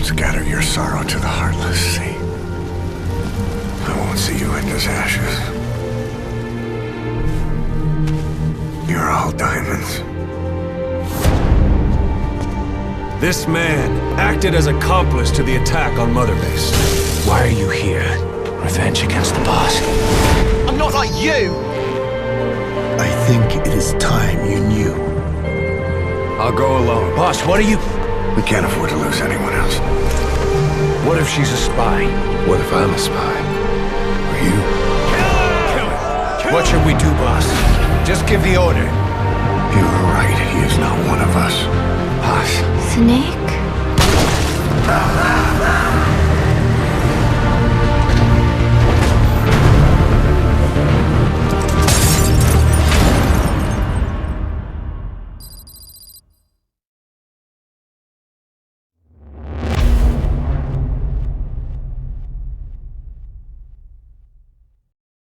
Scatter your sorrow to the heartless sea. I won't see you in his ashes. You're all diamonds. This man acted as accomplice to the attack on Mother Base. Why are you here? Revenge against the boss? I'm not like you! I think it is time you knew. I'll go alone. Boss, what are you... We can't afford to lose anyone else. What if she's a spy? What if I'm a spy? Or you? Kill her! What should we do, boss? Just give the order. You were right. He is not one of us. Boss. Snake?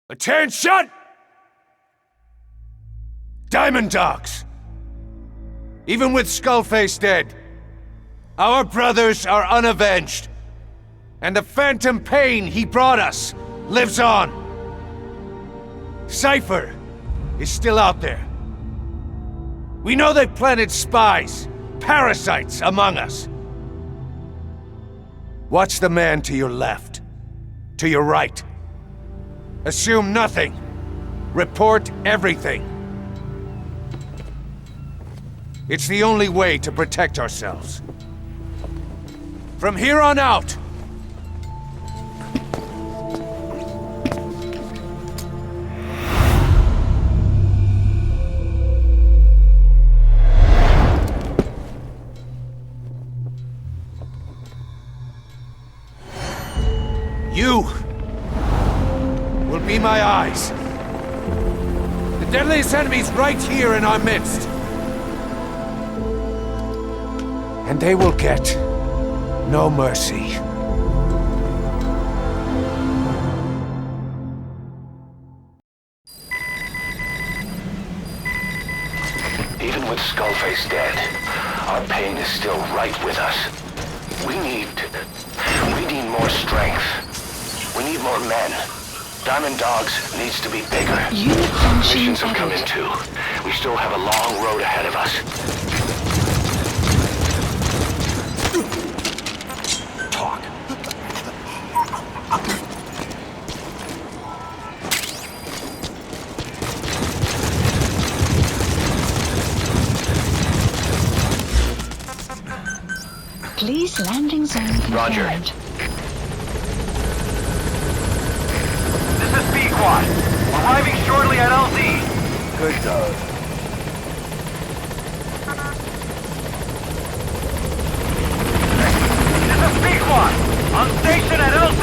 Attention! Diamond Dogs! Even with Skullface dead, our brothers are unavenged. And the phantom pain he brought us lives on. Cypher is still out there. We know they've planted spies, parasites among us. Watch the man to your left, to your right. Assume nothing. Report everything. It's the only way to protect ourselves. From here on out, you will be my eyes. The deadliest enemy's right here in our midst. And they will get no mercy. Even with Skullface dead, our pain is still right with us. We need more strength. We need more men. Diamond Dogs needs to be bigger. Missions have come in too. We still have a long road ahead of us. Talk. Please, landing zone confirmed. Roger. This is B-Quad. Arriving shortly at LZ. Good dog. This is B-Quad. On station at LZ.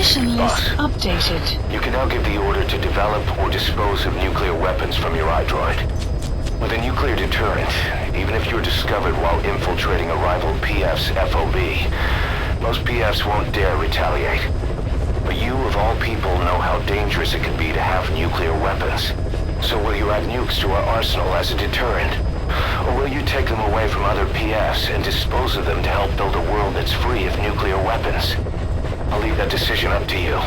Mission list updated. You can now give the order to develop or dispose of nuclear weapons from your iDroid. With a nuclear deterrent, even if you're discovered while infiltrating a rival PF's FOB, most PFs won't dare retaliate. But you, of all people, know how dangerous it can be to have nuclear weapons. So will you add nukes to our arsenal as a deterrent? Or will you take them away from other PFs and dispose of them to help build a world that's free of nuclear weapons? I'll leave that decision up to you.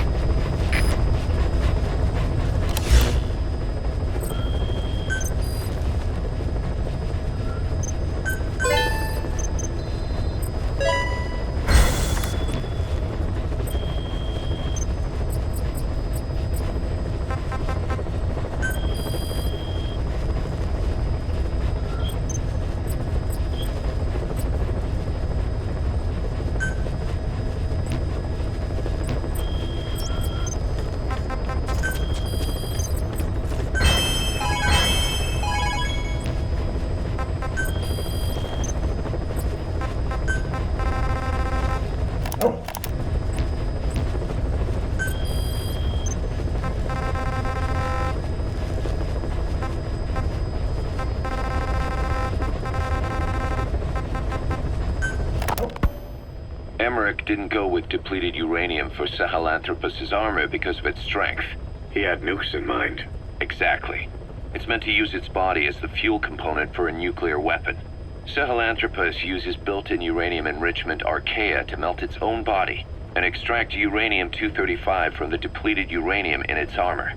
Emmerich didn't go with depleted uranium for Sahelanthropus' armor because of its strength. He had nukes in mind. Exactly. It's meant to use its body as the fuel component for a nuclear weapon. Sahelanthropus uses built-in uranium enrichment archaea to melt its own body and extract uranium-235 from the depleted uranium in its armor.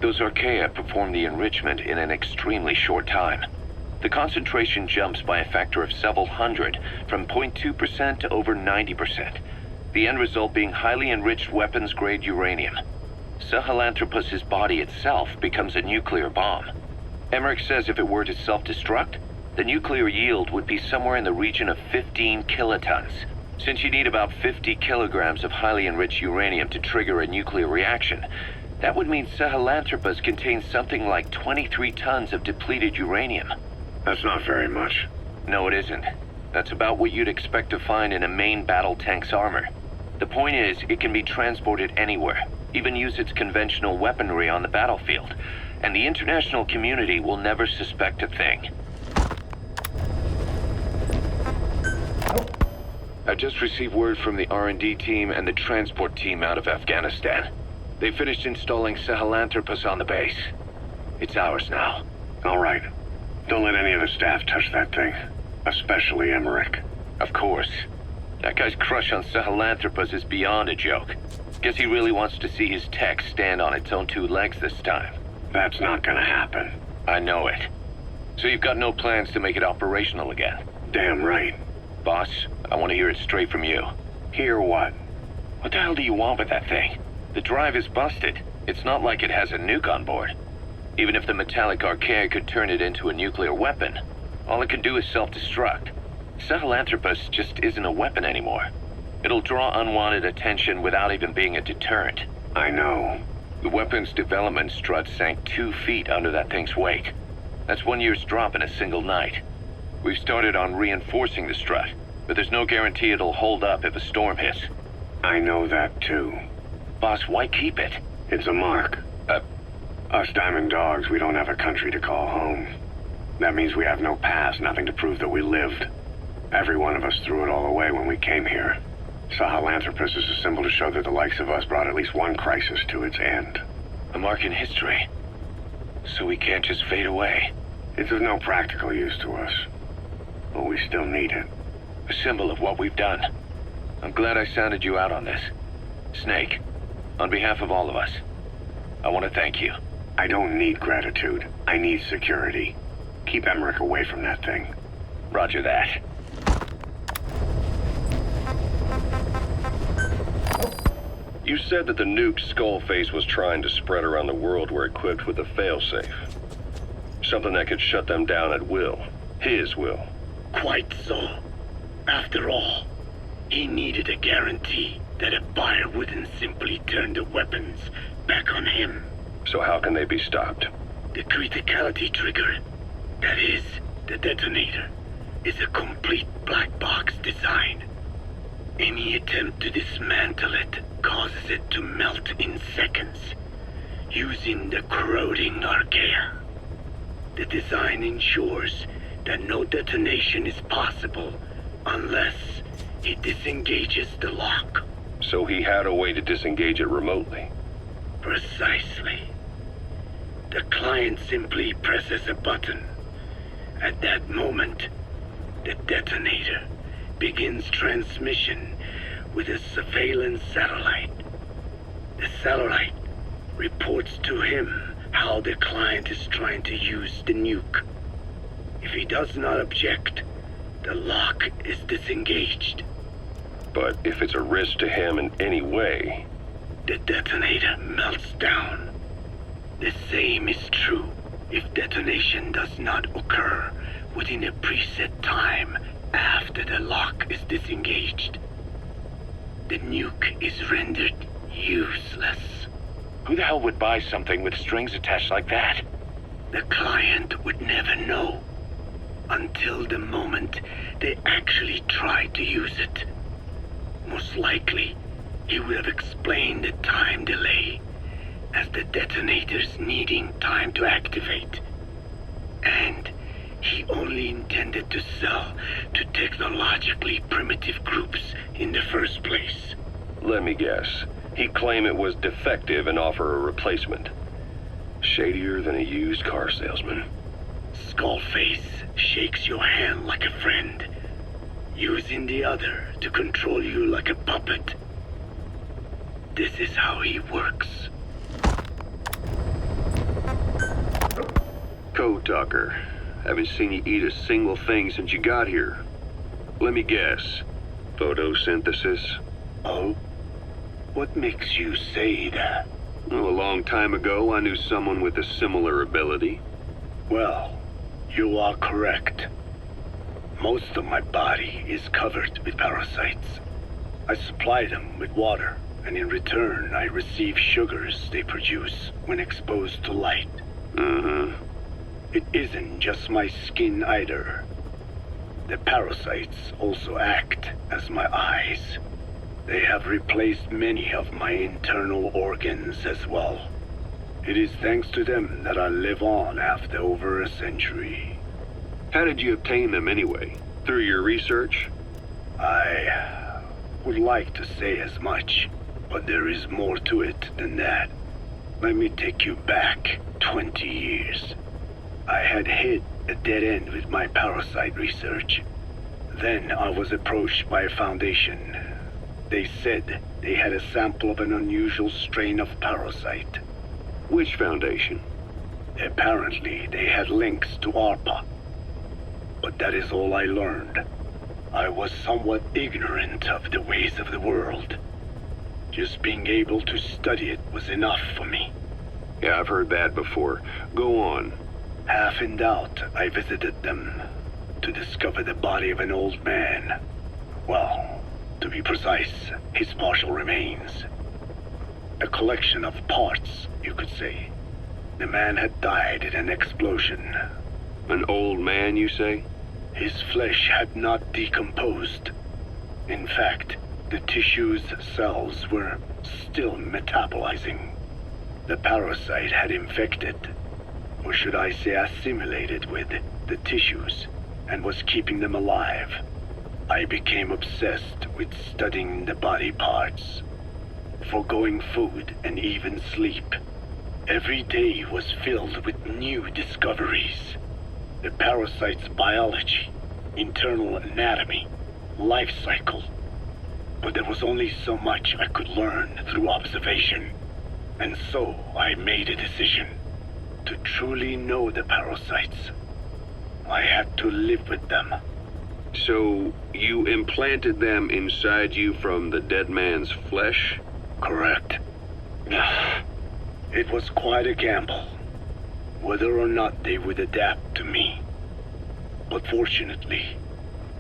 Those archaea perform the enrichment in an extremely short time. The concentration jumps by a factor of several hundred, from 0.2% to over 90%. The end result being highly enriched weapons-grade uranium. Sahelanthropus' body itself becomes a nuclear bomb. Emmerich says if it were to self-destruct, the nuclear yield would be somewhere in the region of 15 kilotons. Since you need about 50 kilograms of highly enriched uranium to trigger a nuclear reaction, that would mean Sahelanthropus contains something like 23 tons of depleted uranium. That's not very much. No, it isn't. That's about what you'd expect to find in a main battle tank's armor. The point is, it can be transported anywhere, even use its conventional weaponry on the battlefield, and the international community will never suspect a thing. I just received word from the R&D team and the transport team out of Afghanistan. They finished installing Sahelanthropus on the base. It's ours now. All right. Don't let any of the staff touch that thing. Especially Emmerich. Of course. That guy's crush on Sahelanthropus is beyond a joke. Guess he really wants to see his tech stand on its own two legs this time. That's not gonna happen. I know it. So you've got no plans to make it operational again? Damn right. Boss, I want to hear it straight from you. Hear what? What the hell do you want with that thing? The drive is busted. It's not like it has a nuke on board. Even if the metallic archaea could turn it into a nuclear weapon, all it can do is self-destruct. Sahelanthropus just isn't a weapon anymore. It'll draw unwanted attention without even being a deterrent. I know. The weapon's development strut sank 2 feet under that thing's weight. That's 1 year's drop in a single night. We've started on reinforcing the strut, but there's no guarantee it'll hold up if a storm hits. I know that too. Boss, why keep it? It's a mark. Us Diamond Dogs, we don't have a country to call home. That means we have no past, nothing to prove that we lived. Every one of us threw it all away when we came here. Sahelanthropus is a symbol to show that the likes of us brought at least one crisis to its end. A mark in history. So we can't just fade away. It's of no practical use to us. But we still need it. A symbol of what we've done. I'm glad I sounded you out on this. Snake, on behalf of all of us, I want to thank you. I don't need gratitude. I need security. Keep Emmerich away from that thing. Roger that. You said that the nukes Skullface was trying to spread around the world were equipped with a failsafe. Something that could shut them down at will. His will. Quite so. After all, he needed a guarantee that a buyer wouldn't simply turn the weapons back on him. So how can they be stopped? The criticality trigger, that is, the detonator, is a complete black box design. Any attempt to dismantle it causes it to melt in seconds, using the corroding archaea. The design ensures that no detonation is possible unless it disengages the lock. So he had a way to disengage it remotely. Precisely. The client simply presses a button. At that moment, the detonator begins transmission with a surveillance satellite. The satellite reports to him how the client is trying to use the nuke. If he does not object, the lock is disengaged. But if it's a risk to him in any way... The detonator melts down. The same is true if detonation does not occur within a preset time after the lock is disengaged. The nuke is rendered useless. Who the hell would buy something with strings attached like that? The client would never know until the moment they actually try to use it. Most likely, he would have explained the time delay as the detonators needing time to activate. And he only intended to sell to technologically primitive groups in the first place. Let me guess. He'd claim it was defective and offer a replacement. Shadier than a used car salesman. Skullface shakes your hand like a friend, using the other to control you like a puppet. This is how he works. Code Talker. Haven't seen you eat a single thing since you got here. Let me guess. Photosynthesis? Oh? What makes you say that? Well, a long time ago, I knew someone with a similar ability. Well, you are correct. Most of my body is covered with parasites. I supply them with water, and in return, I receive sugars they produce when exposed to light. It isn't just my skin either. The parasites also act as my eyes. They have replaced many of my internal organs as well. It is thanks to them that I live on after over a century. How did you obtain them anyway? Through your research? I would like to say as much, but there is more to it than that. Let me take you back 20 years. I had hit a dead end with my parasite research. Then I was approached by a foundation. They said they had a sample of an unusual strain of parasite. Which foundation? Apparently, they had links to ARPA. But that is all I learned. I was somewhat ignorant of the ways of the world. Just being able to study it was enough for me. Yeah, I've heard that before. Go on. Half in doubt, I visited them to discover the body of an old man. Well, to be precise, his partial remains. A collection of parts, you could say. The man had died in an explosion. An old man, you say? His flesh had not decomposed. In fact, the tissue's cells were still metabolizing. The parasite had infected, or should I say assimilated with, the tissues, and was keeping them alive. I became obsessed with studying the body parts, foregoing food and even sleep. Every day was filled with new discoveries. The parasite's biology, internal anatomy, life cycle. But there was only so much I could learn through observation. And so I made a decision. To truly know the parasites, I had to live with them. So, you implanted them inside you from the dead man's flesh? Correct. It was quite a gamble, whether or not they would adapt to me. But fortunately,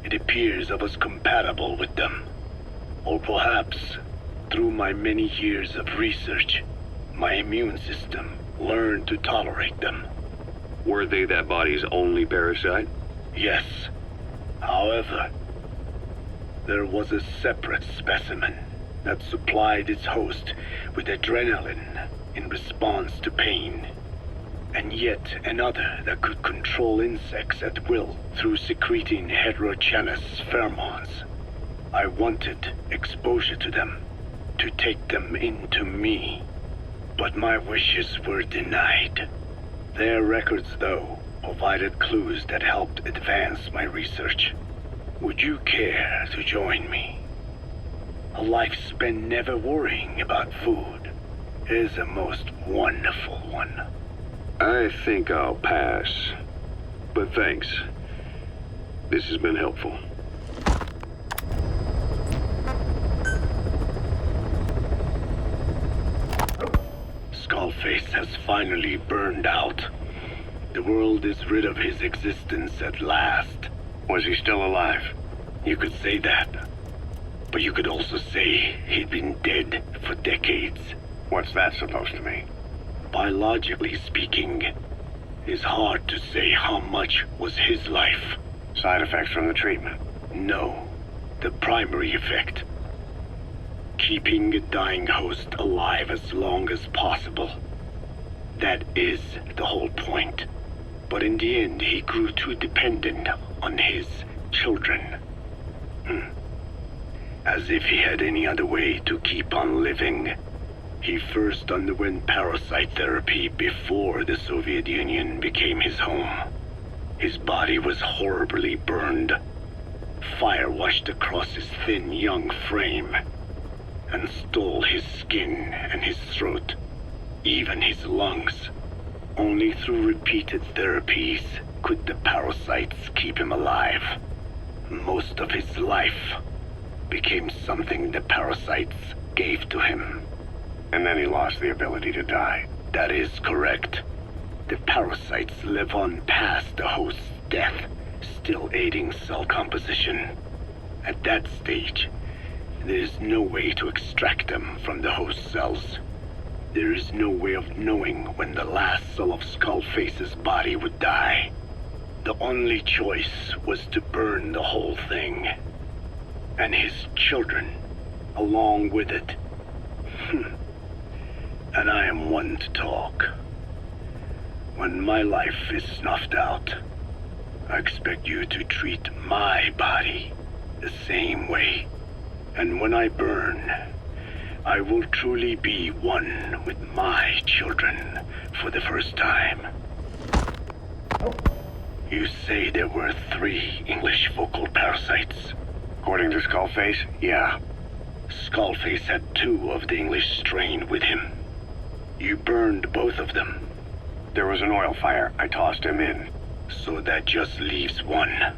it appears I was compatible with them. Or perhaps, through my many years of research, my immune system learned to tolerate them. Were they that body's only parasite? Yes. However, There was a separate specimen that supplied its host with adrenaline in response to pain, and yet another that could control insects at will through secreting heterogeneous pheromones. I wanted exposure to them, to take them into me, but my wishes were denied. Their records, though, provided clues that helped advance my research. Would you care to join me? A life spent never worrying about food is a most wonderful one. I think I'll pass. But thanks. This has been helpful. Skullface has finally burned out. The world is rid of his existence at last. Was he still alive? You could say that. But you could also say he'd been dead for decades. What's that supposed to mean? Biologically speaking, it's hard to say how much was his life. Side effects from the treatment? No. The primary effect. Keeping a dying host alive as long as possible. That is the whole point. But in the end, he grew too dependent on his children. As if he had any other way to keep on living. He first underwent parasite therapy before the Soviet Union became his home. His body was horribly burned. Fire washed across his thin young frame and stole his skin and his throat, even his lungs. Only through repeated therapies could the parasites keep him alive. Most of his life became something the parasites gave to him. And then he lost the ability to die. That is correct. The parasites live on past the host's death, still aiding cell composition. At that stage, there is no way to extract them from the host cells. There is no way of knowing when the last cell of Skullface's body would die. The only choice was to burn the whole thing. And his children, along with it. And I am one to talk. When my life is snuffed out, I expect you to treat my body the same way. And when I burn, I will truly be one with my children for the first time. You say there were 3 English vocal parasites. According to Skullface, yeah. Skullface had 2 of the English strain with him. You burned both of them. There was an oil fire. I tossed him in. So that just leaves 1.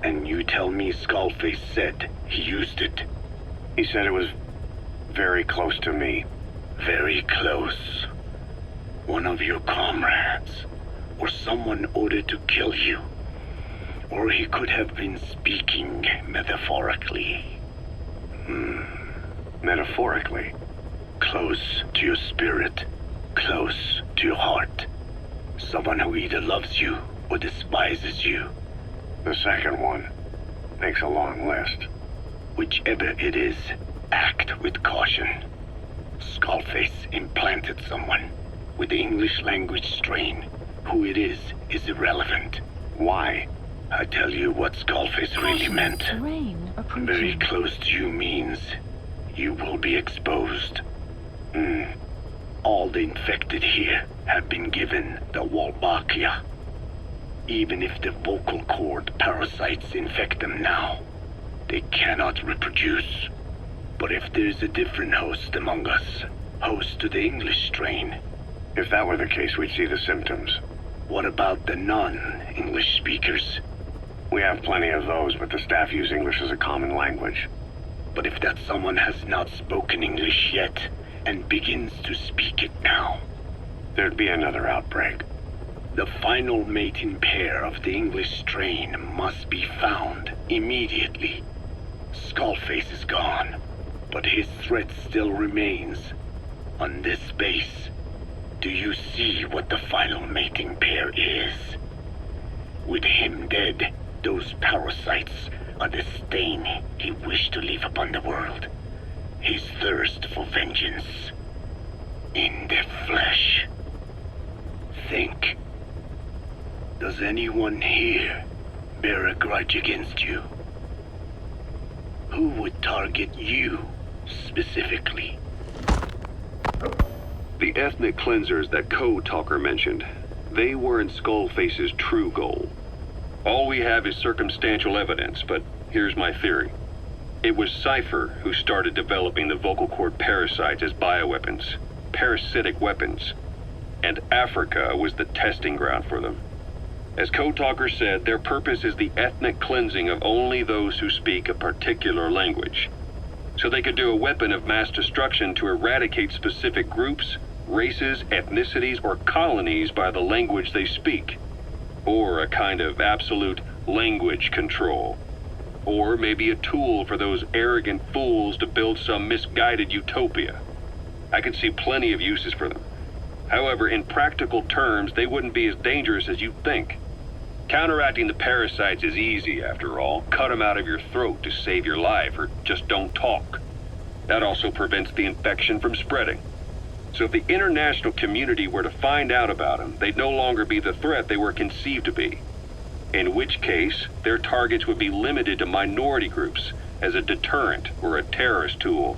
And you tell me Skullface said he used it. He said it was very close to me. Very close. One of your comrades, or someone ordered to kill you. Or he could have been speaking metaphorically. Metaphorically? Close to your spirit, close to your heart. Someone who either loves you or despises you. The second one makes a long list. Whichever it is, act with caution. Skullface implanted someone with the English language strain. Who it is irrelevant. Why? I tell you what Skullface really meant. Very close to you means you will be exposed. All the infected here have been given the Wolbachia. Even if the vocal cord parasites infect them now, they cannot reproduce. But if there's a different host among us, host to the English strain. If that were the case, we'd see the symptoms. What about the non-English speakers? We have plenty of those, but the staff use English as a common language. But if that someone has not spoken English yet, and begins to speak it now, there'd be another outbreak. The final mating pair of the English strain must be found immediately. Skullface is gone, but his threat still remains. On this base, do you see what the final mating pair is? With him dead, those parasites but the stain he wished to leave upon the world. His thirst for vengeance. In the flesh. Think. Does anyone here bear a grudge against you? Who would target you, specifically? The ethnic cleansers that Code Talker mentioned, they weren't Skullface's true goal. All we have is circumstantial evidence, but here's my theory. It was Cypher who started developing the vocal cord parasites as bioweapons, parasitic weapons, and Africa was the testing ground for them. As Code Talker said, their purpose is the ethnic cleansing of only those who speak a particular language. So they could do a weapon of mass destruction to eradicate specific groups, races, ethnicities, or colonies by the language they speak. Or a kind of absolute language control. Or maybe a tool for those arrogant fools to build some misguided utopia. I could see plenty of uses for them. However, in practical terms, they wouldn't be as dangerous as you'd think. Counteracting the parasites is easy, after all. Cut them out of your throat to save your life, or just don't talk. That also prevents the infection from spreading. So if the international community were to find out about them, they'd no longer be the threat they were conceived to be. In which case, their targets would be limited to minority groups as a deterrent or a terrorist tool.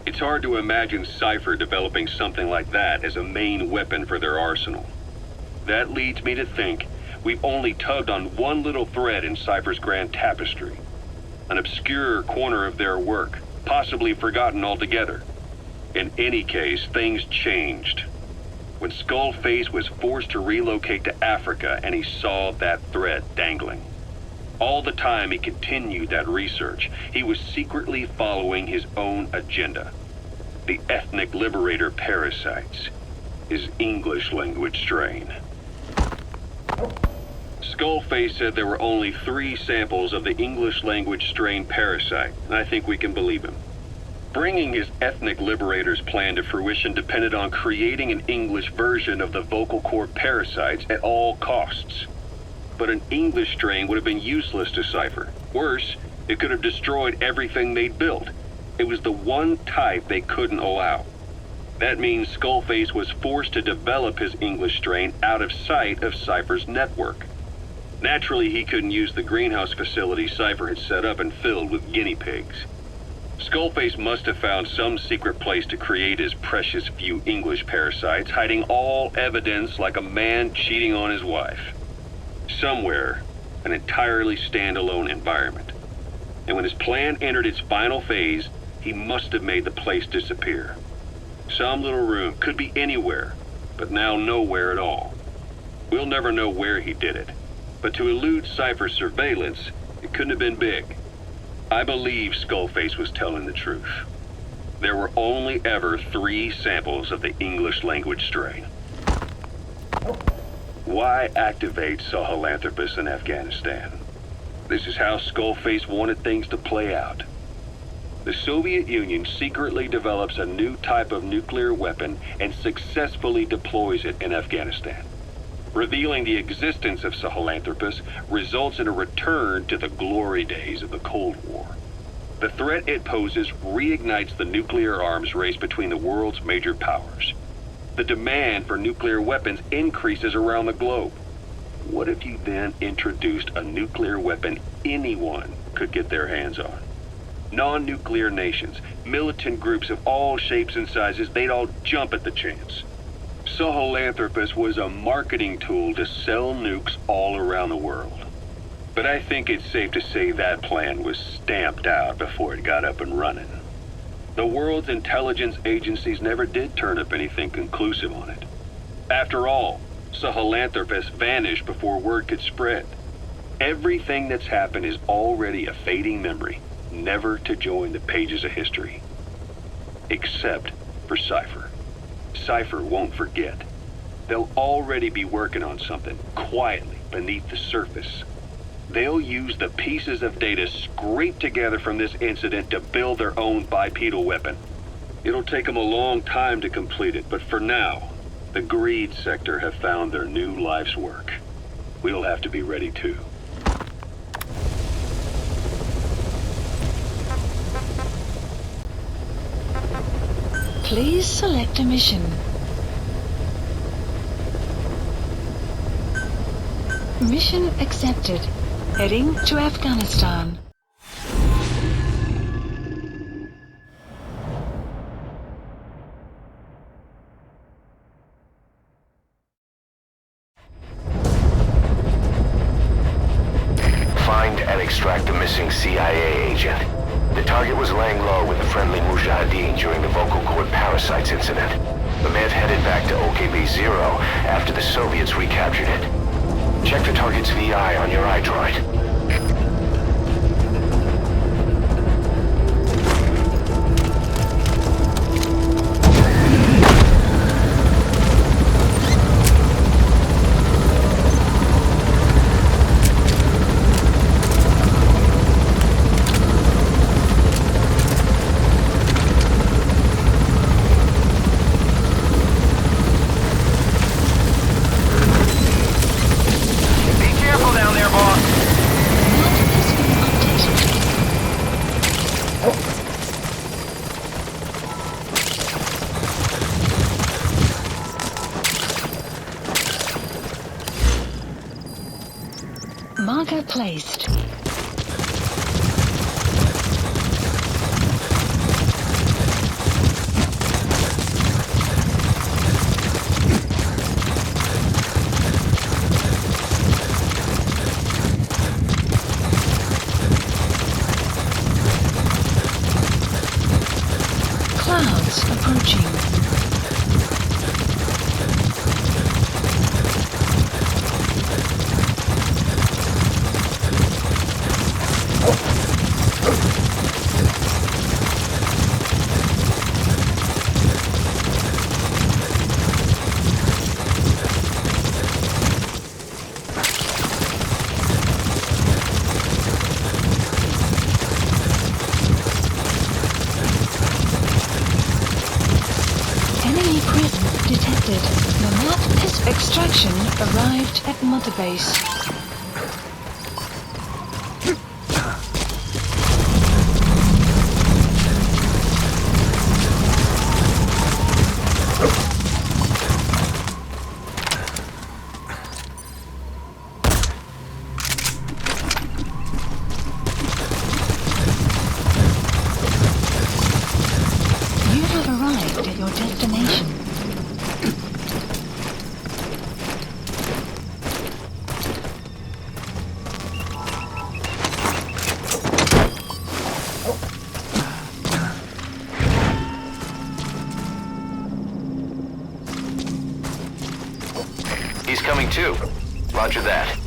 It's hard to imagine Cypher developing something like that as a main weapon for their arsenal. That leads me to think we've only tugged on one little thread in Cypher's grand tapestry. An obscure corner of their work, possibly forgotten altogether. In any case, things changed. When Skullface was forced to relocate to Africa and he saw that thread dangling. All the time he continued that research, he was secretly following his own agenda. The ethnic liberator parasites. His English language strain. Skullface said there were only 3 samples of the English language strain parasite, and I think we can believe him. Bringing his ethnic liberator's plan to fruition depended on creating an English version of the vocal cord parasites at all costs. But an English strain would have been useless to Cypher. Worse, it could have destroyed everything they'd built. It was the one type they couldn't allow. That means Skullface was forced to develop his English strain out of sight of Cypher's network. Naturally, he couldn't use the greenhouse facility Cypher had set up and filled with guinea pigs. Skullface must have found some secret place to create his precious few English parasites, hiding all evidence like a man cheating on his wife. Somewhere, an entirely standalone environment. And when his plan entered its final phase, he must have made the place disappear. Some little room, could be anywhere, but now nowhere at all. We'll never know where he did it, but to elude Cypher's surveillance, it couldn't have been big. I believe Skullface was telling the truth. There were only ever 3 samples of the English language strain. Why activate Sahelanthropus in Afghanistan? This is how Skullface wanted things to play out. The Soviet Union secretly develops a new type of nuclear weapon and successfully deploys it in Afghanistan. Revealing the existence of Sahelanthropus results in a return to the glory days of the Cold War. The threat it poses reignites the nuclear arms race between the world's major powers. The demand for nuclear weapons increases around the globe. What if you then introduced a nuclear weapon anyone could get their hands on? Non-nuclear nations, militant groups of all shapes and sizes, they'd all jump at the chance. Sahelanthropus was a marketing tool to sell nukes all around the world. But I think it's safe to say that plan was stamped out before it got up and running. The world's intelligence agencies never did turn up anything conclusive on it. After all, Sahelanthropus vanished before word could spread. Everything that's happened is already a fading memory, never to join the pages of history. Except for Cypher. Cypher won't forget. They'll already be working on something, quietly, beneath the surface. They'll use the pieces of data scraped together from this incident to build their own bipedal weapon. It'll take them a long time to complete it, but for now, the greed sector have found their new life's work. We'll have to be ready too. Please select a mission. Mission accepted. Heading to Afghanistan. Find and extract the missing CIA agent. The target was laying low with the friendly Mujahideen during the vocal cord parasites incident. The man headed back to OKB-0 after the Soviets recaptured it. Check the target's VI on your iDroid. Marker placed. Clouds approaching. Detected. Nomad extraction arrived at Mother Base. You have arrived at your destination. He's coming too. Roger that.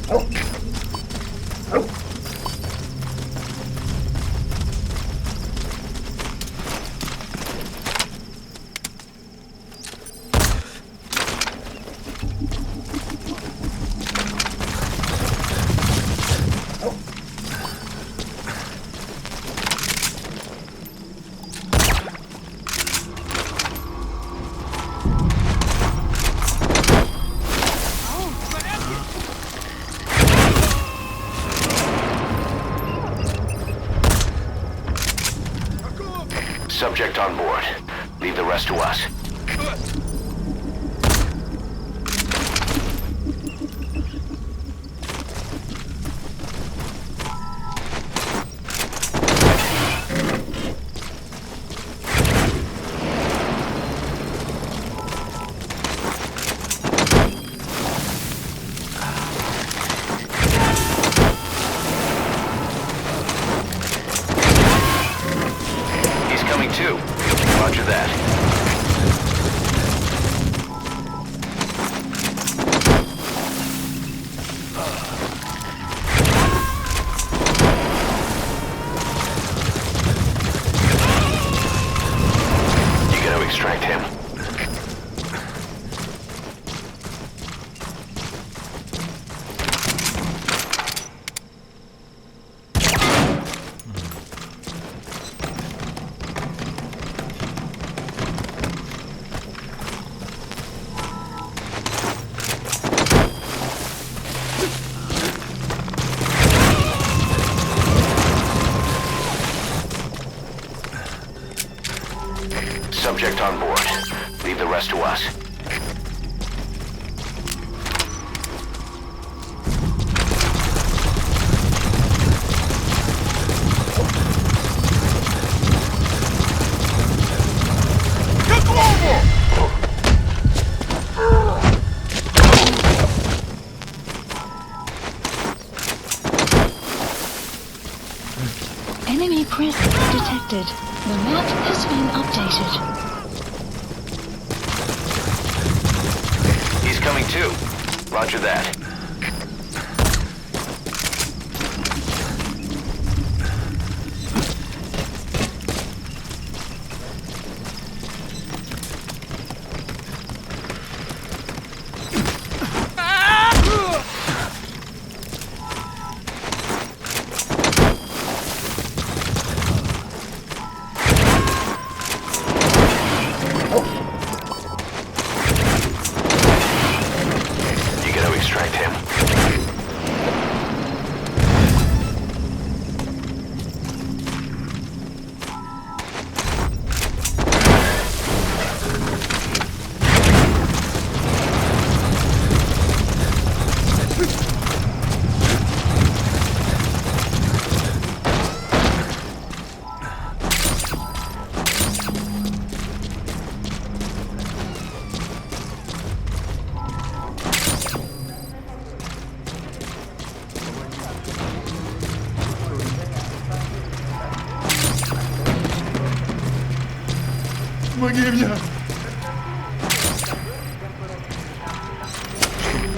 Subject on board. Leave the rest to us. Too. Roger that. You gotta extract him. on board. Leave the rest to us. Enemy presence detected. The map has been updated. He's coming too. Roger that.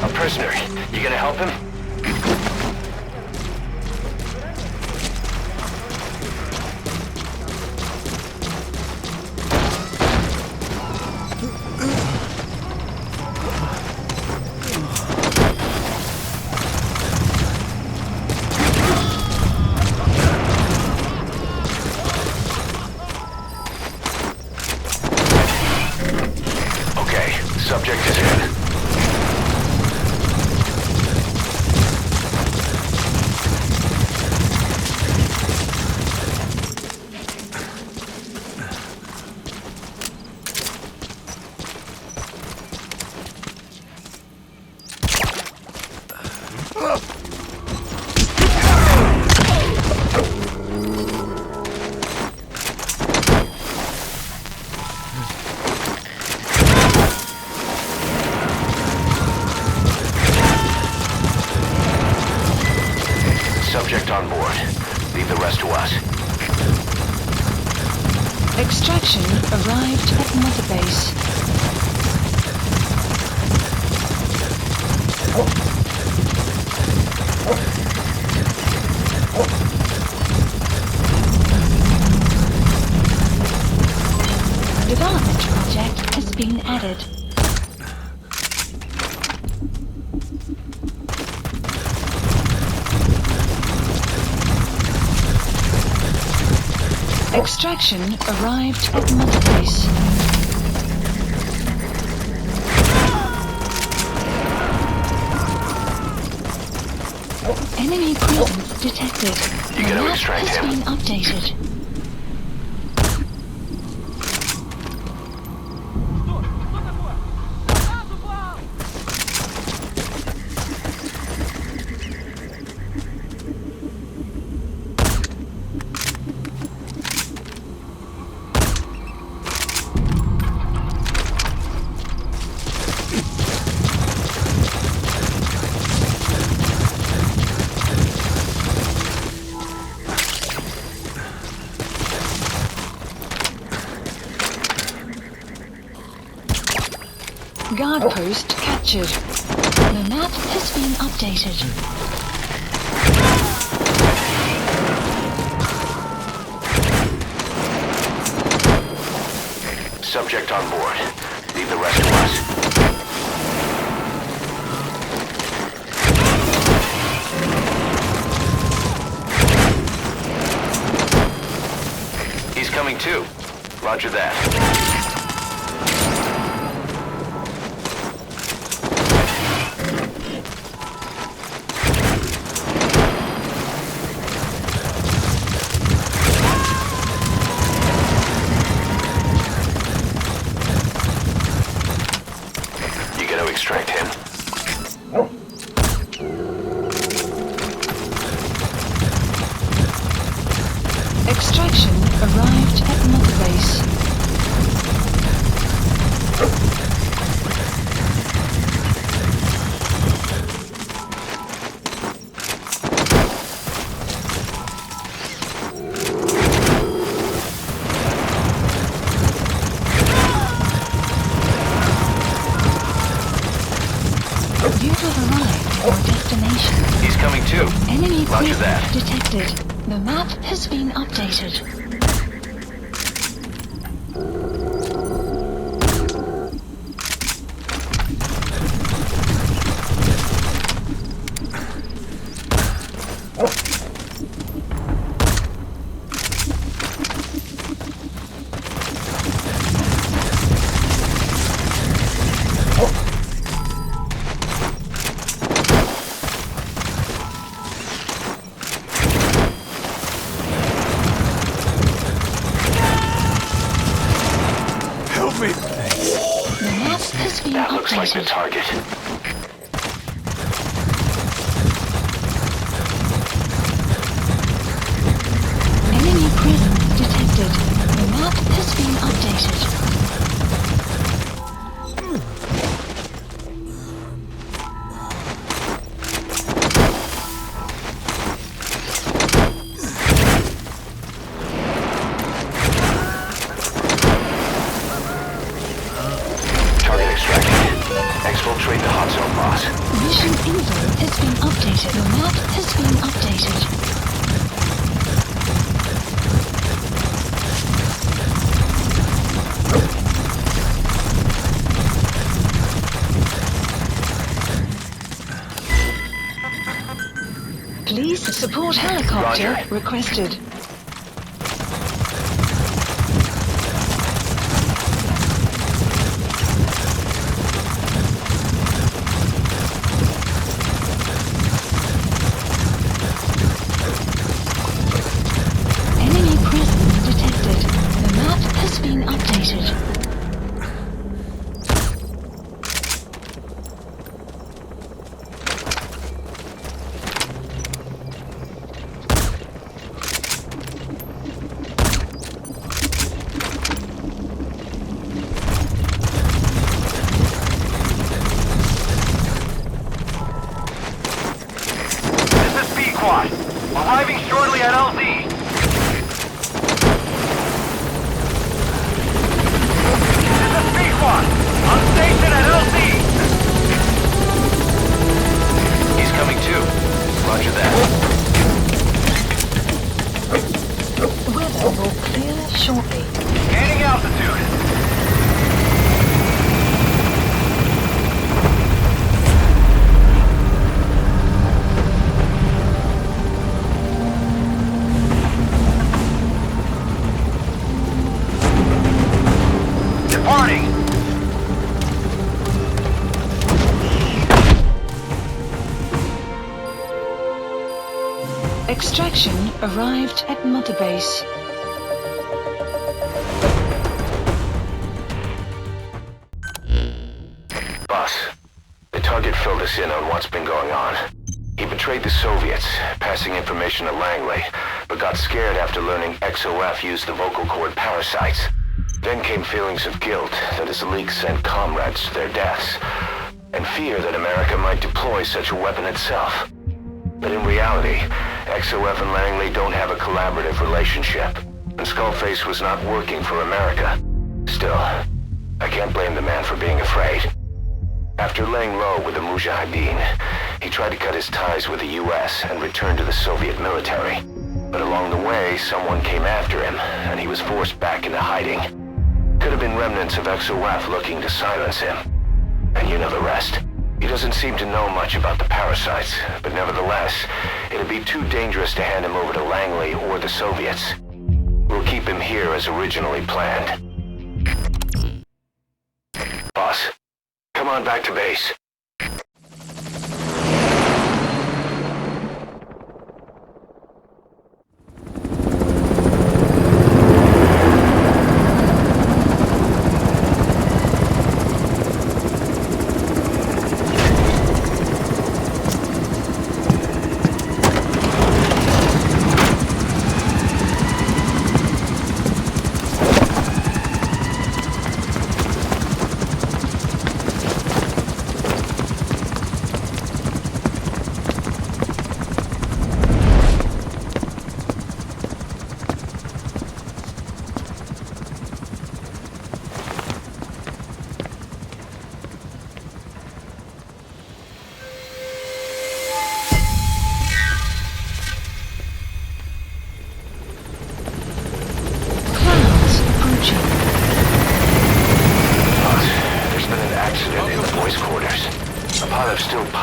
A prisoner. You gonna help him? Okay, subject is in. Subject on board. Leave the rest to us. Extraction arrived at Mother Base. Development project has been added. Extraction arrived at Mother Base. Enemy presence detected. You The gotta map extract has him. been updated. Guard post captured. The map has been updated. Subject on board. Leave the rest to us. He's coming too. Roger that. Extraction arrived at Mother Base. You have arrived at your destination. He's coming too. Enemy Roger that. presence detected. The map has been updated. The map has been That looks like the updated. target. Enemy presence detected. The map has been updated. Target extracted. Exfiltrate the hot zone, boss. Mission info has been updated. The map has been updated. Please support helicopter Roger. requested. Enemy presence detected. The map has been updated. This is B-Quad. Arriving shortly at LZ. This is B-Quad. On station at LZ. He's coming too. Roger that. Weather will clear shortly. Gaining altitude. Departing. Extraction arrived at Mother Base. Boss, the target filled us in on what's been going on. He betrayed the Soviets, passing information to Langley, but got scared after learning XOF used the vocal cord parasites. Then came feelings of guilt that his leaks sent comrades to their deaths, and fear that America might deploy such a weapon itself. But in reality, XOF and Langley don't have a collaborative relationship, and Skullface was not working for America. Still, I can't blame the man for being afraid. After laying low with the Mujahideen, he tried to cut his ties with the US and return to the Soviet military. But along the way, someone came after him, and he was forced back into hiding. Could have been remnants of XOF looking to silence him. And you know the rest. He doesn't seem to know much about the parasites, but nevertheless, it'd be too dangerous to hand him over to Langley or the Soviets. We'll keep him here as originally planned. Boss, come on back to base.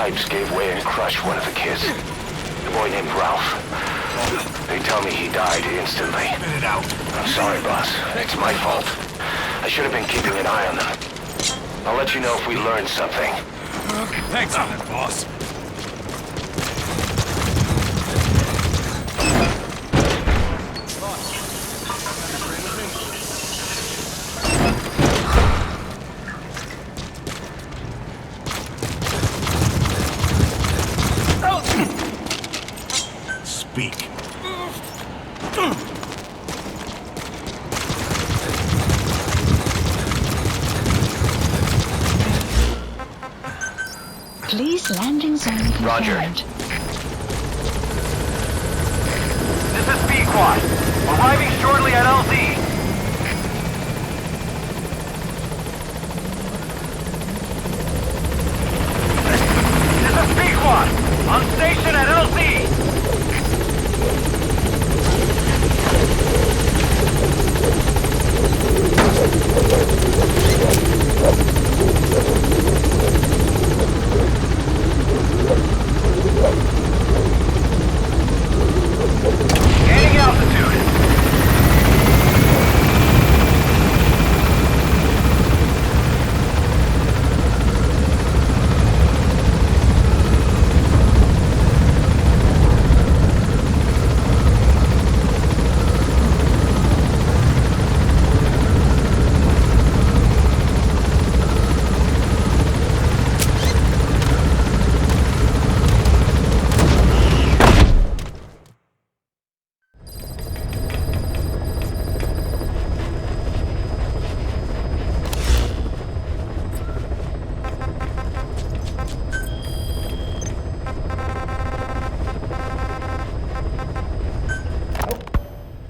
pipes gave way and crushed one of the kids. The boy named Ralph. They tell me he died instantly. Spit it out. I'm sorry, boss. It's my fault. I should have been keeping an eye on them. I'll let you know if we learn something. Thanks on it, boss. Speak. Please landing zone confirmed. Roger. This is B-Quad. Arriving shortly at LZ. This is B-Quad. On station at LZ. Gaining altitude.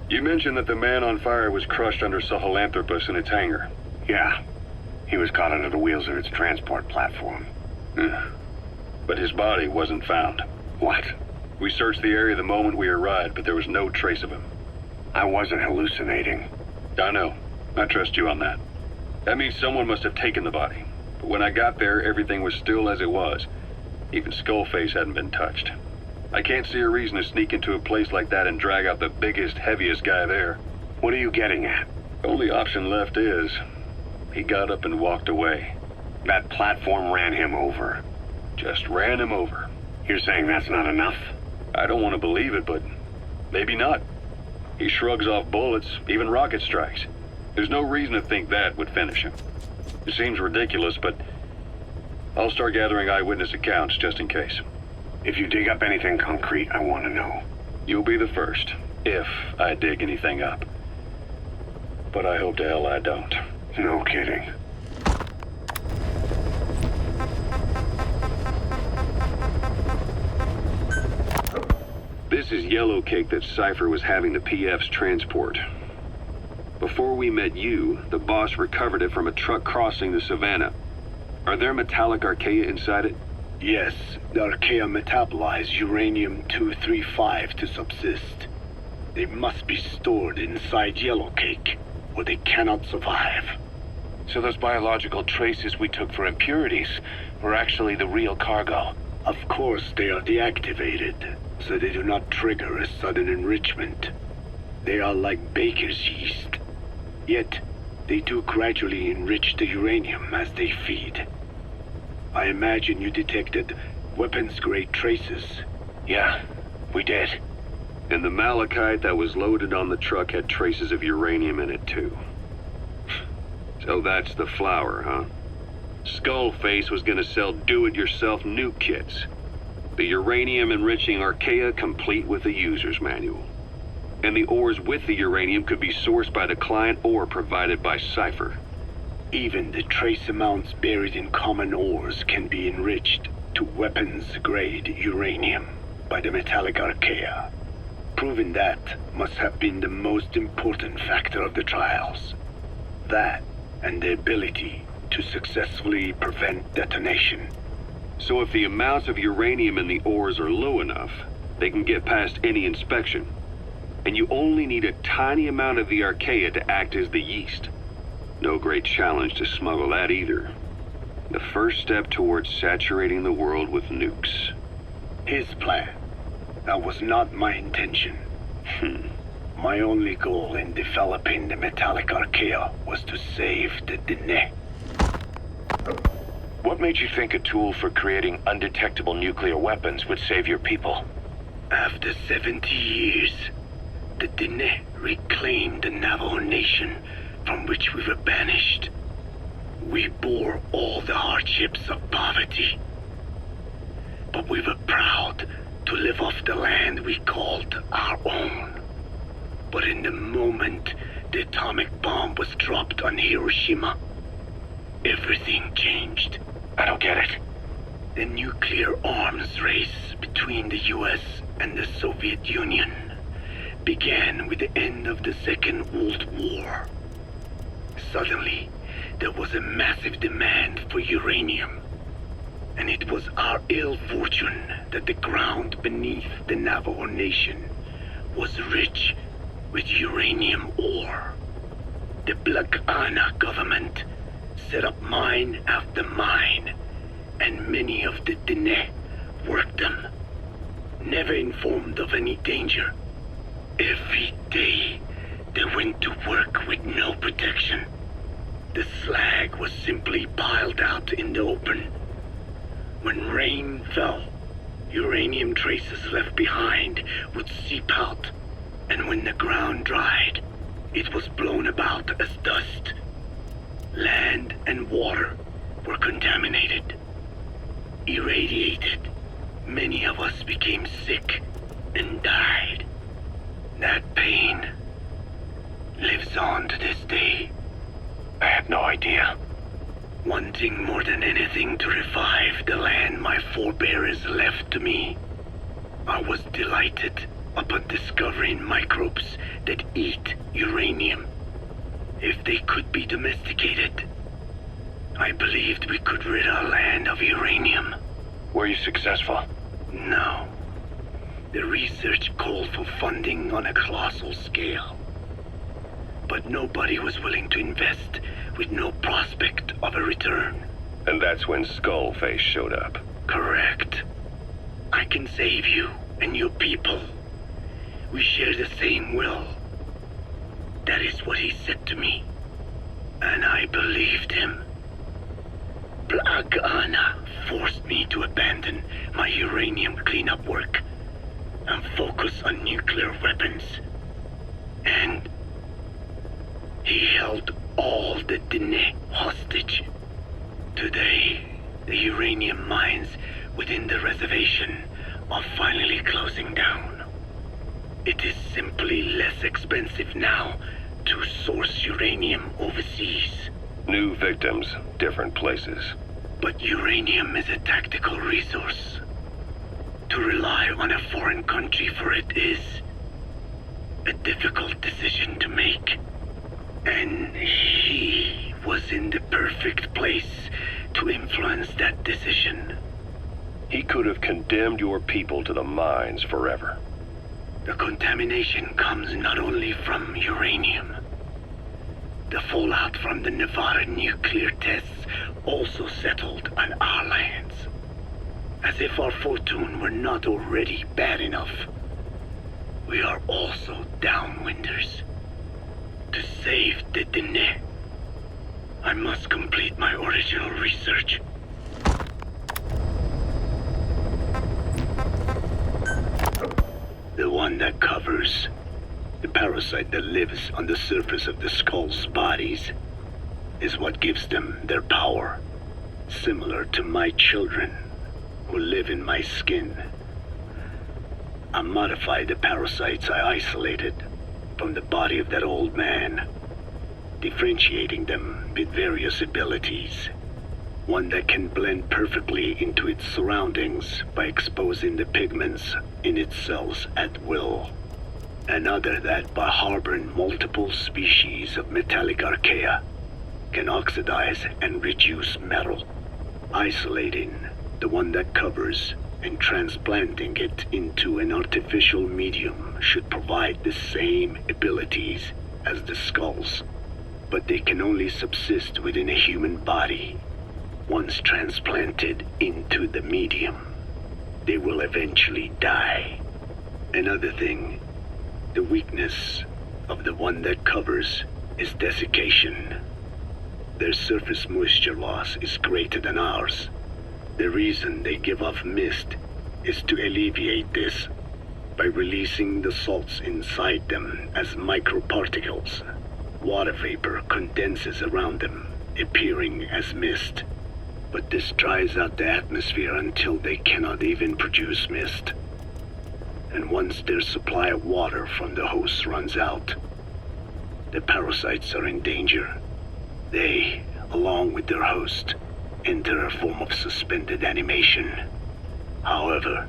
You mentioned that the man on fire was crushed under Sahelanthropus in its hangar. Yeah. He was caught under the wheels of its transport platform. But his body wasn't found. What? We searched the area the moment we arrived, but there was no trace of him. I wasn't hallucinating. I know. I trust you on that. That means someone must have taken the body. But when I got there, everything was still as it was. Even Skullface hadn't been touched. I can't see a reason to sneak into a place like that and drag out the biggest, heaviest guy there. What are you getting at? The only option left is... he got up and walked away. That platform ran him over. Just ran him over. You're saying that's not enough? I don't want to believe it, but maybe not. He shrugs off bullets, even rocket strikes. There's no reason to think that would finish him. It seems ridiculous, but I'll start gathering eyewitness accounts just in case. If you dig up anything concrete, I want to know. You'll be the first, if I dig anything up. But I hope to hell I don't. No kidding. This is yellow cake that Cypher was having the PF's transport. Before we met you, the boss recovered it from a truck crossing the savannah. Are there metallic archaea inside it? Yes, the archaea metabolize uranium-235 to subsist. They must be stored inside yellow cake, or they cannot survive. So those biological traces we took for impurities were actually the real cargo. Of course, they are deactivated, so they do not trigger a sudden enrichment. They are like baker's yeast. Yet, they do gradually enrich the uranium as they feed. I imagine you detected weapons-grade traces. Yeah, we did. And the malachite that was loaded on the truck had traces of uranium in it too. So that's the flower, huh? Skullface was gonna sell do-it-yourself nuke kits. The uranium-enriching archaea complete with a user's manual. And the ores with the uranium could be sourced by the client or provided by Cypher. Even the trace amounts buried in common ores can be enriched to weapons-grade uranium by the metallic archaea. Proving that must have been the most important factor of the trials. That and the ability to successfully prevent detonation. So if the amounts of uranium in the ores are low enough, they can get past any inspection. And you only need a tiny amount of the archaea to act as the yeast. No great challenge to smuggle that either. The first step towards saturating the world with nukes. His plan. That was not my intention. My only goal in developing the metallic archaea was to save the Dine. What made you think a tool for creating undetectable nuclear weapons would save your people? After 70 years, the Dine reclaimed the Navajo nation from which we were banished. We bore all the hardships of poverty, but we were proud to live off the land we called our own. But in the moment the atomic bomb was dropped on Hiroshima, everything changed. I don't get it. The nuclear arms race between the US and the Soviet Union began with the end of the Second World War. Suddenly, there was a massive demand for uranium, and it was our ill fortune that the ground beneath the Navajo Nation was rich with uranium ore. The Black Ana government set up mine after mine, and many of the Dine worked them, never informed of any danger. Every day, they went to work with no protection. The slag was simply piled out in the open. When rain fell, uranium traces left behind would seep out, and when the ground dried, it was blown about as dust. Land and water were contaminated, irradiated. Many of us became sick and died. That pain lives on to this day. I had no idea. Wanting more than anything to revive the land my forebears left to me, I was delighted upon discovering microbes that eat uranium. If they could be domesticated, I believed we could rid our land of uranium. Were you successful? No. The research called for funding on a colossal scale. But nobody was willing to invest with no prospect of a return. And that's when Skullface showed up. Correct. I can save you and your people. We share the same will. That is what he said to me. And I believed him. Black Ana forced me to abandon my uranium cleanup work and focus on nuclear weapons. And he held all the Dine hostage. Today, the uranium mines within the reservation are finally closing down. It is simply less expensive now to source uranium overseas. New victims, different places. But uranium is a tactical resource. To rely on a foreign country for it is a difficult decision to make. And he was in the perfect place to influence that decision. He could have condemned your people to the mines forever. The contamination comes not only from uranium. The fallout from the Nevada nuclear tests also settled on our lands. As if our fortune were not already bad enough, we are also downwinders. To save the Dine, I must complete my original research. The one that covers the parasite that lives on the surface of the skull's bodies is what gives them their power, similar to my children who live in my skin. I modified the parasites I isolated from the body of that old man, differentiating them with various abilities. One that can blend perfectly into its surroundings by exposing the pigments in its cells at will. Another that, by harboring multiple species of metallic archaea, can oxidize and reduce metal. Isolating the one that covers and transplanting it into an artificial medium should provide the same abilities as the skulls, but they can only subsist within a human body. Once transplanted into the medium, they will eventually die. Another thing, the weakness of the one that covers is desiccation. Their surface moisture loss is greater than ours. The reason they give off mist is to alleviate this by releasing the salts inside them as microparticles. Water vapor condenses around them, appearing as mist. But this dries out the atmosphere until they cannot even produce mist. And once their supply of water from the host runs out, the parasites are in danger. They, along with their host, enter a form of suspended animation. However,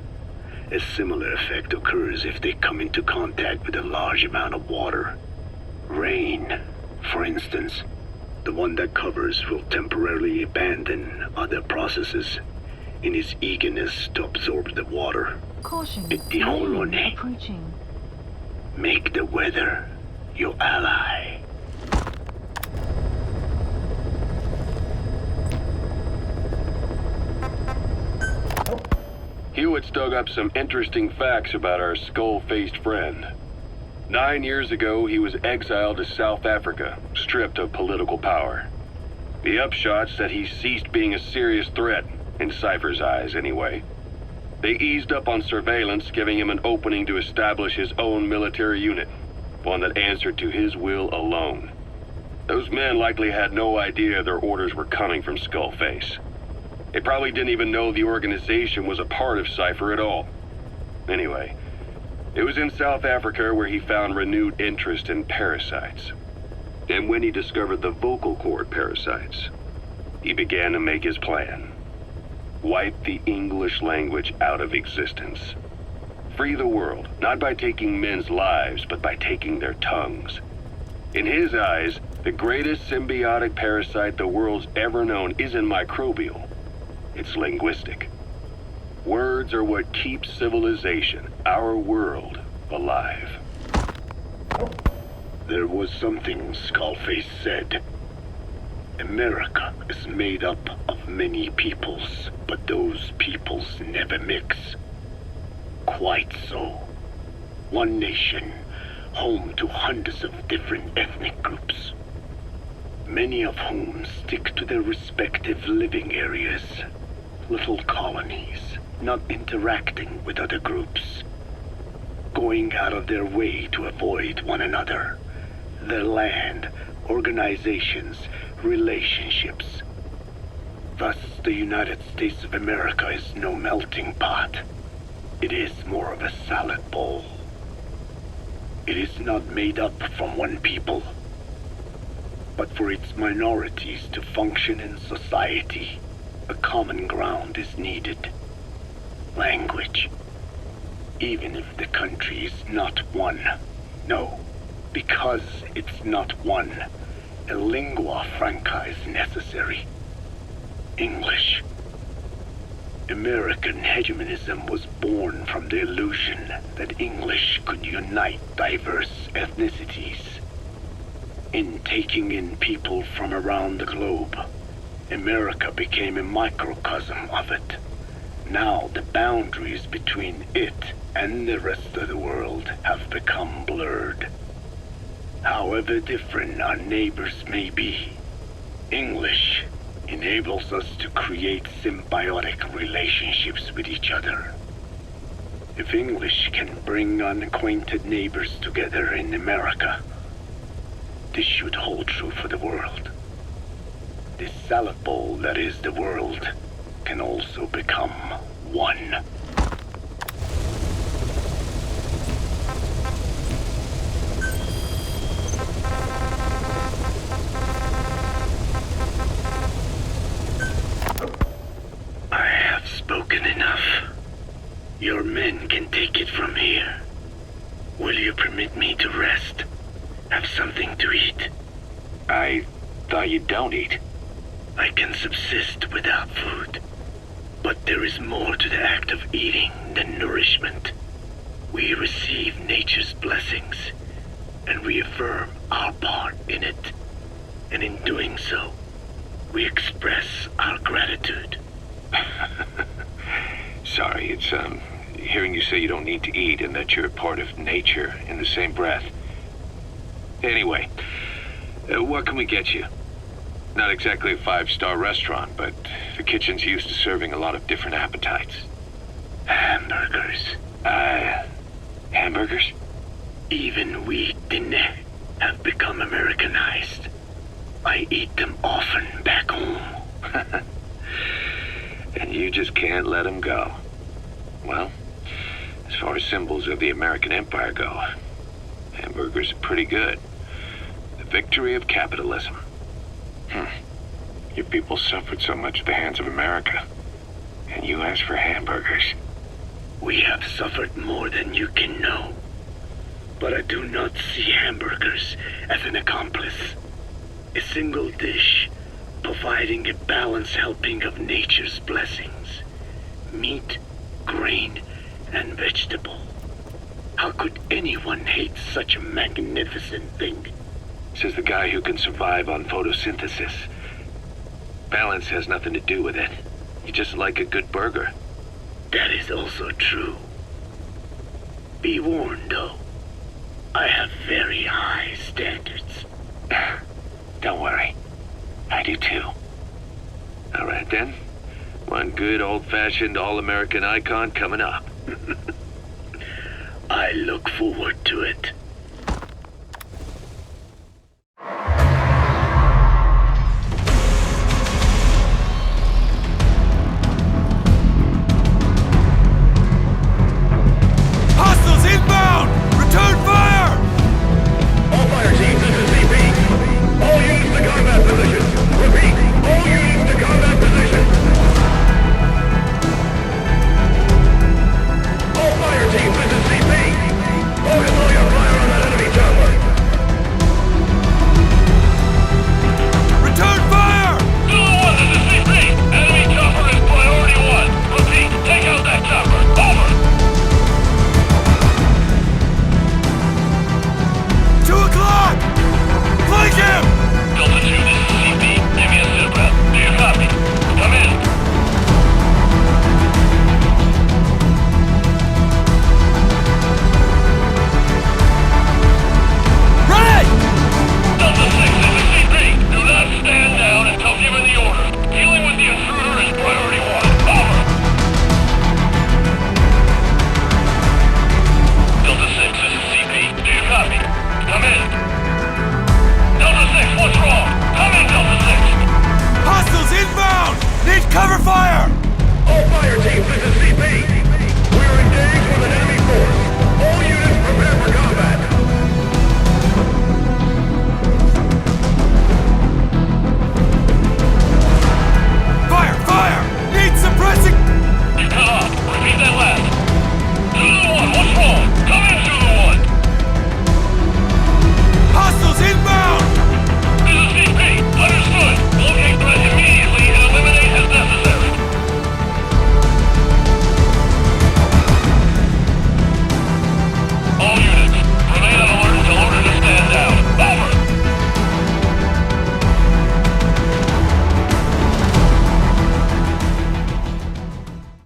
a similar effect occurs if they come into contact with a large amount of water. Rain, for instance. The one that covers will temporarily abandon other processes in his eagerness to absorb the water. Caution. Rain Approaching. Make the weather your ally. Hewitt's dug up some interesting facts about our skull-faced friend. 9 years ago, he was exiled to South Africa, stripped of political power. The upshot's that he ceased being a serious threat, in Cypher's eyes anyway. They eased up on surveillance, giving him an opening to establish his own military unit, one that answered to his will alone. Those men likely had no idea their orders were coming from Skullface. They probably didn't even know the organization was a part of Cypher at all. Anyway, it was in South Africa where he found renewed interest in parasites. And when he discovered the vocal cord parasites, he began to make his plan. Wipe the English language out of existence. Free the world, not by taking men's lives, but by taking their tongues. In his eyes, the greatest symbiotic parasite the world's ever known isn't microbial. It's linguistic. Words are what keeps civilization, our world, alive. There was something Skullface said. America is made up of many peoples, but those peoples never mix. Quite so. One nation, home to hundreds of different ethnic groups, many of whom stick to their respective living areas, little colonies, not interacting with other groups, going out of their way to avoid one another, their land, organizations, relationships. Thus, the United States of America is no melting pot. It is more of a salad bowl. It is not made up from one people, but for its minorities to function in society, a common ground is needed. Language. Even if the country is not one. No, because it's not one, a lingua franca is necessary. English. American hegemonism was born from the illusion that English could unite diverse ethnicities. In taking in people from around the globe, America became a microcosm of it. Now the boundaries between it and the rest of the world have become blurred. However different our neighbors may be, English enables us to create symbiotic relationships with each other. If English can bring unacquainted neighbors together in America, this should hold true for the world. This salad bowl that is the world can also become one. I have spoken enough. Your men can take it from here. Will you permit me to rest? Have something to eat? I thought you don't eat. I can subsist without food. But there is more to the act of eating than nourishment. We receive nature's blessings, and we affirm our part in it. And in doing so, we express our gratitude. Sorry, it's, hearing you say you don't need to eat and that you're part of nature in the same breath. Anyway, what can we get you? Not exactly a five-star restaurant, but the kitchen's used to serving a lot of different appetites. Hamburgers. Hamburgers? Even we didn't have become Americanized. I eat them often back home. And you just can't let them go. Well, as far as symbols of the American Empire go, hamburgers are pretty good. The victory of capitalism. Your people suffered so much at the hands of America, and you asked for hamburgers. We have suffered more than you can know. But I do not see hamburgers as an accomplice. A single dish, providing a balanced helping of nature's blessings. Meat, grain, and vegetable. How could anyone hate such a magnificent thing? Says the guy who can survive on photosynthesis. Balance has nothing to do with it. You just like a good burger. That is also true. Be warned, though. I have very high standards. Don't worry. I do too. All right then. One good old-fashioned all-American icon coming up. I look forward to it.